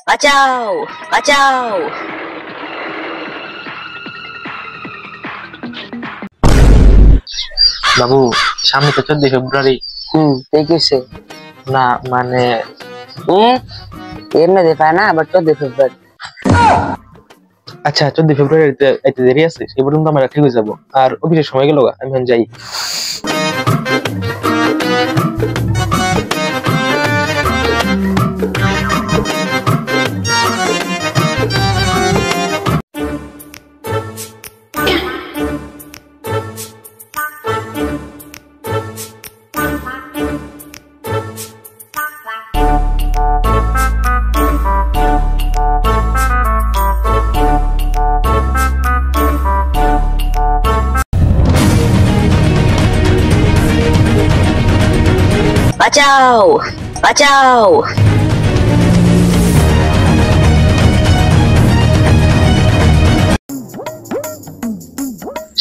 বাঁচাও বাঁচাও। বাবু সামনে তো 14 ফেব্রুয়ারি। দেখেছে না মানে এর মধ্যে পায় না আবার 14 ফেব্রুয়ারি। আচ্ছা 14 ফেব্রুয়ারিতে এত দেরি আছে, সেই পর্যন্ত আমরা ঠিক হয়ে যাবো। আর অফিসের সময় গেল, আমি এখন যাই। বাঁচাও বাঁচাও।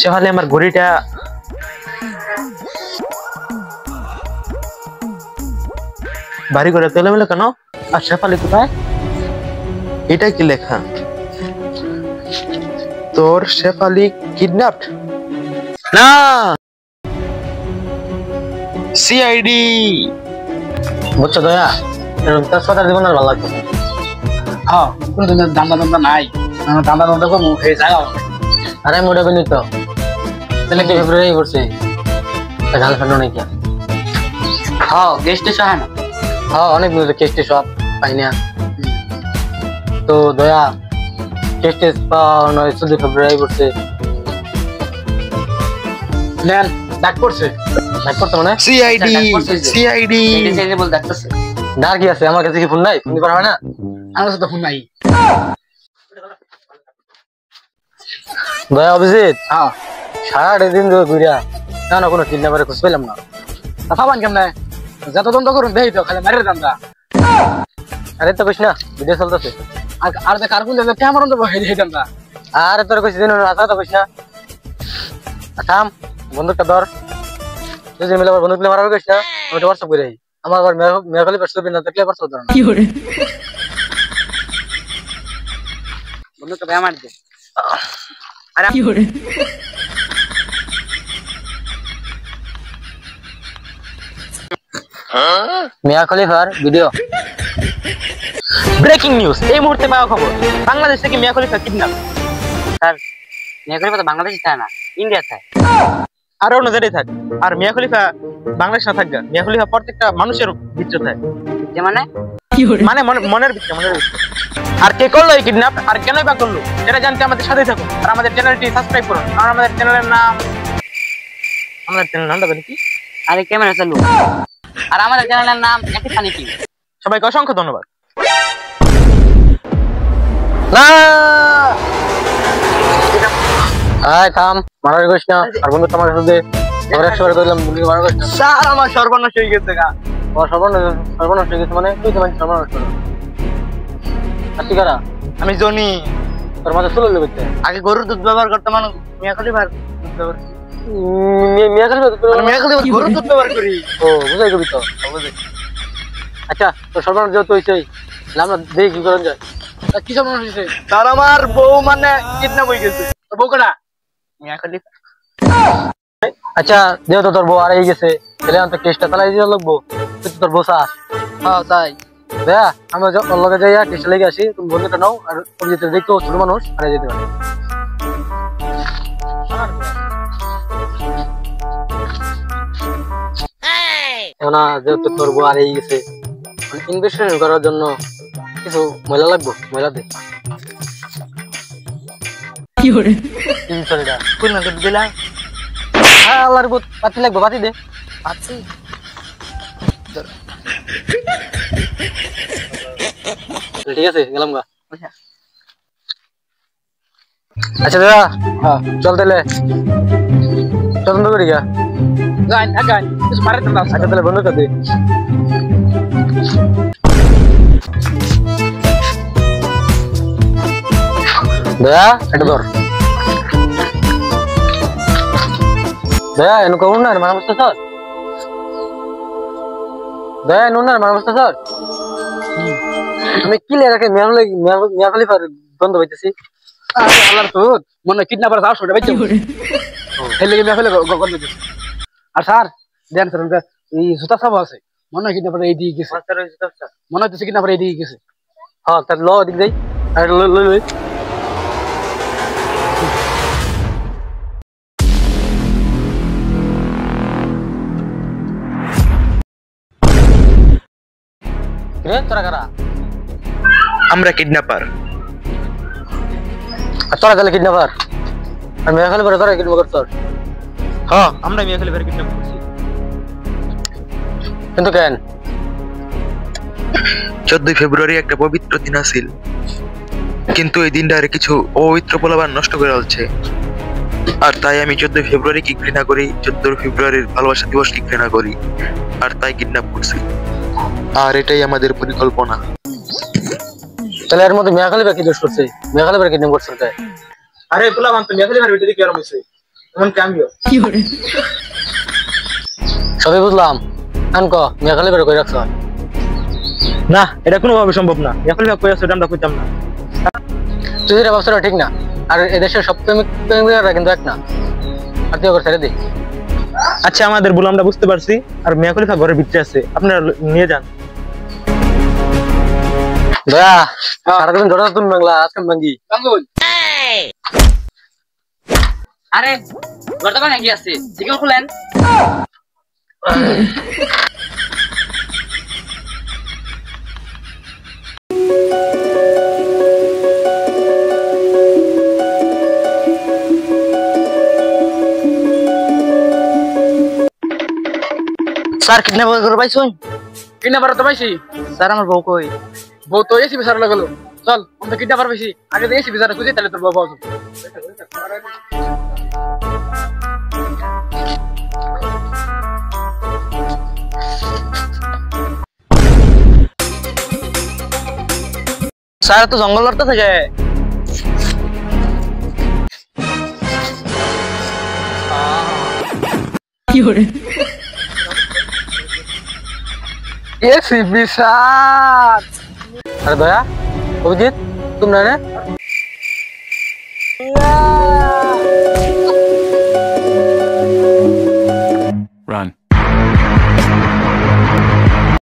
সেখানে আমার ঘড়িটা বাড়ি করে তেলে মেলে কেন? আর শেফালি কোথায়? এটা কি লেখা? তোর শেফালি কিডন্যাপড? না, সিআইডি। বুঝছো দয়া, এরকম তেজপাতার জীবন আর ভালো লাগতো। হ্যাঁ, কোনো দিনের দান্দা নাই, দান্দা কম এই জায়গা। আরে মোটা বলি তো তাহলে কি ফেব্রুয়ারি করছে গার্লফ্রেন্ডও নাকি? হ্যাঁ গেস্টে সহ না। হ্যাঁ অনেক মিলে গেস্টে সব পাই না তো দয়া। গেস্টে পাওয়া নয় 14 ফেব্রুয়ারি করছে। নেন ডাক পড়ছে। ডাক পড়ছে মানে সিআইডি সিআইডি বল ডাকতেছে। ডাক কি আছে? আমার কাছে কি ফোন নাই? ফোন করা হয় না? আমার কাছে তো ফোন নাই। দয়া অভিজিৎ, হ্যাঁ সারাটা দিন ধরে ঘুরিয়া না কোনো কিডন্যাপারে খোঁজ পেলাম না। ভাবান কেমন যত দ্বন্দ্ব করুন দেই তো খালি মারের দান্দা। আরে তো কইস না ভিডিও চলতেছে। আর কার কোন জায়গায় ক্যামেরা তো হেই দান্দা। আরে তোর কইছিস দিন রাতা তো কইস না। থাম, বন্দুকটা ধর। যদি মিলে আবার বন্দুক নিয়ে মারার কইস না, আমি তো হোয়াটসঅ্যাপ করে আমার আবার মেয়াখালি পারছো না দেখলে পারছো ধর না। কি করে বন্দুকটা বে মার দে। আরে কি করে মিয়া খলিফার ভিডিও। ব্রেকিং নিউজ, এই মুহূর্তে পাওয়া খবর, বাংলাদেশ থেকে মিয়া খলিফা কিডন্যাপ। স্যার মিয়া খলিফা তো বাংলাদেশে থাকে না, ইন্ডিয়া থাকে। আর অন্য জায়গায় থাক, আর মিয়া খলিফা বাংলাদেশ না থাকবে। মিয়া খলিফা প্রত্যেকটা মানুষের ভিতরে থাকে। মানে মানে মনের ভিতরে, মনের ভিতরে। আর কে করলো এই কিডন্যাপ আর কেনই বা করলো, এটা জানতে আমাদের সাথেই থাকুন। আর আমাদের চ্যানেলটি সাবস্ক্রাইব করুন। আর আমাদের চ্যানেলের নামটা জানি কি? আরে ক্যামেরা চালু। আর আমাদের চ্যানেলের নাম একই ফানি টিভি। সবাইকে অসংখ্য ধন্যবাদ। আয় থাম, মারার করিস না। আর বন্ধু তোমার কাছে আমরা 100 বার কইলাম বন্ধু মারার করিস না। স্যার আমার সর্বনাশ হয়ে গেছে গা। ও সর্বনাশ হয়ে গেছে মানে তুই তো সর্বনাশ করো। আর ঠিক আছে আমি জনি। তোর মাথা চুল লেগেছে। আগে গরুর দুধ ব্যবহার করতে মানুষ, মিয়া খলিফার দুধ ব্যবহার। মিয়া খলিফা গরুর দুধ ব্যবহার করি। ও বুঝাই গবি তো। আচ্ছা তো সর্বনাশ যেহেতু হয়েছে আমরা দেখি কি করেন যায়। কি সর্বনাশ হয়েছে? তার আমার বউ মানে কিডন্যাপ হয়ে গেছে। বউ কটা? মিয়া খলিফা। আচ্ছা যেহেতু তোর বউ হারিয়ে গেছে তাহলে আমি তো কেসটা চালাই দিয়ে লাগবো। তুই তো তোর বউ চাস। হ্যাঁ তাই। দেয়া আমি ওর লগে যাইয়া কেসটা লেগে আসি। তুমি বন্ধুটা নাও। আর অভিজিৎ দেখতো ছোট মানুষ হারিয়ে যেতে পারে। এখন যেহেতু তোর বউ হারিয়ে গেছে ইনভেস্টিগেশন করার জন্য কিছু মহিলা লাগবো। মহিলা দে কি করে 300 টাকা কোন না দুধ দিলা? হ্যাঁ আল্লাহর বুত পাতি লাগবো। পাতি দে আচ্ছা ঠিক আছে গেলাম গা। আচ্ছা দাদা হ্যাঁ চল তাহলে চল বন্ধ করি গা। গান গান মারে তো। আচ্ছা তাহলে বন্ধ কর দে। দয়া এটা ধর। দয়া এনে কোন না মারা বসতে স্যার। দয়া নুন না মারা বসতে স্যার। তুমি কি লেগে মিয়া খলিফার বন্ধ হইতেছি আরে আল্লাহর তো মনে কিডন্যাপার যাও শুনে বাইতে হেলে মিয়া ফেলে গন্ধ হইতেছে আর স্যার দেন স্যার এই জুতা সাব আছে মনে কিডন্যাপার এই দিকে গেছে মাস্টার ওই জুতা স্যার মনে হচ্ছে কিডন্যাপার এই দিকে গেছে হ্যাঁ তার ল দিক যাই আর লই রে তোরা কারা আমরা কিডন্যাপার। আর তোরা তাহলে কিডন্যাপার আর মিয়া খলিফার তোরা কিডন্যাপ করছ হ্যাঁ আমরা মিয়া খলিফার কিডন্যাপ করছি কিন্তু কেন 14 ফেব্রুয়ারি একটা পবিত্র দিন আছিল, কিন্তু এই দিনটারে কিছু অপবিত্র পোলাবান নষ্ট করে ফেলছে। আর তাই আমি 14 ফেব্রুয়ারি কি ঘৃণা করি, 14 ফেব্রুয়ারির ভালোবাসা দিবস কি ঘৃণা করি, আর তাই কিডন্যাপ করছি। আর এটাই আমাদের পরিকল্পনা। তাহলে এর মধ্যে মিয়া খলিফা কি দোষ করছে? মিয়া খলিফার কিডন্যাপ করছে তাই? আরে পোলা মান তো মিয়া খলিফার ভিতরে কি আরাম হইছে এমন কামিও সবই বুঝলাম, এখন ক মিয়া খলিফার কই রাখছ? না এটা কোনোভাবে সম্ভব না। মিয়া খলিফা কই আছে এটা আমরা কইতাম না। তুই যেটা ভাবছো ঠিক না, আর এদেশের সব প্রেমিকরা কিন্তু এক না। আর তুই ওকে ছেড়ে দে। আচ্ছা আমাদের ভুল আমরা বুঝতে পারছি, আর মিয়া খলিফা ঘরের ভিতরে আছে, আপনারা নিয়ে যান। দয়া সারাদিন ধরে তুমি বাংলা আজকে ভাঙ্গি গাঙ্গুল আরে ঘরটা ভাঙা কি আছে চিকেন খুলেন স্যার কিডন্যাপ করে পাইছুন? কিডন্যাপার তো পাইছি স্যার আমার বউ কই? বউ তো এসি বিচার লাগলো চল আমরা কিডন্যাপার পাইছি আগে এসি বিচার খুঁজে তাহলে তোর বউ পাওয়া যাবে স্যার তো জঙ্গল লড়তে থাকে। এসি বিচার আরে দয়া অভিজিৎ তোমরা